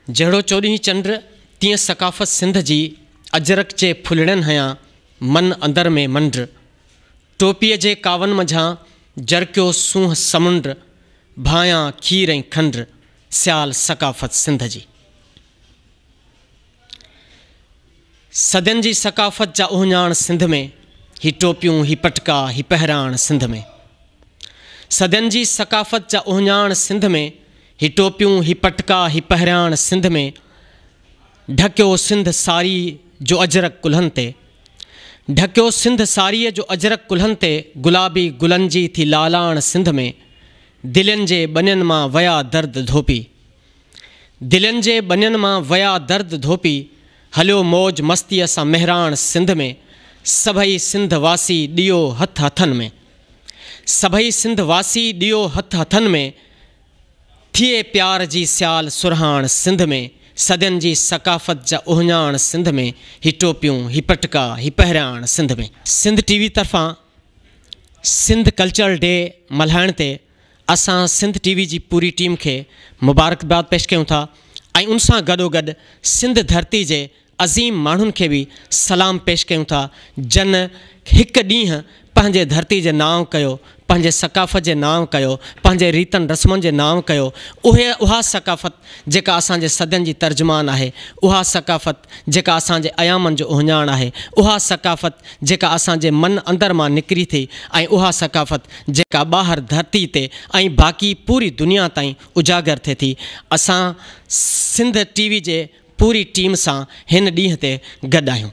जहिड़ो चोॾहीं चंड तीअं सकाफ़त सिंध जी अजरक जे फुलड़नि हयां मन अंदर में मंड। टोपीअ जे कावन मंझां जरकियो सूंह समुंड, भायां खीर ऐं खंड, सियाल सकाफ़त सिंध जी। सदियुनि जी सकाफ़त जा उहिञाण सिंध में, ही टोपियूं ही पटका ही पहिराण सिंध में। सदियुनि जी सकाफ़त जा उहिञाण सिंध में, ही टोपियूं ही पटका ही पहिराण सिंध में। ढकियो सिंध सारी जो अजरक कुल्हनि ते, ढकियो सिंध सारीअ जो अजरक कुल्हनि ते, गुलाबी गुलनि जी थी लालाण सिंध में। दिलनि जे बनियनि मां वया दर्द धोपी, दिलनि जे बनियनि मां वया दर्द धोपी, हलियो मौज मस्तीअ सां मेहराण सिंध में। सभई सिंध वासी ॾियो हथ हथनि में, सभई सिंध वासी ॾियो हथ हथनि में। थिए प्यार जी सियाल सुरहाण सिंध में। सदियुनि जी सकाफ़त जा उहिञाण सिंध में, ही टोपियूं ही पटका ही पहिराण सिंध में। सिंध टीवी तरफ़ां सिंध कल्चरल डे मल्हाइण ते असां सिंध टीवी जी पूरी टीम खे मुबारकबाद पेश कयूं था ऐं उन सां गॾोगॾु सिंध धरती जे अज़ीम माण्हुनि खे बि सलाम पेश कयूं था, जन हिकु ॾींहुं पंहिंजे धरती जे नाम कयो, पंहिंजे सकाफ़त जे नाम कयो, पंहिंजे रीतनि रस्मनि जे नाम कयो। उहा सकाफ़त जेका असांजे सदियुनि जी तर्जुमान आहे, उहा सकाफ़त जेका असांजे अयामनि जो उहिञाण आहे, उहा सकाफ़त जेका असांजे मन अंदर मां निकिरी थी ऐं उहा सकाफ़त जेका ॿाहिरि धरती ते ऐं बाक़ी पूरी दुनिया ताईं उजागर थिए थी। असां सिंध टीवी जे पूरी टीम सां हिन ॾींहं ते गॾु आहियूं।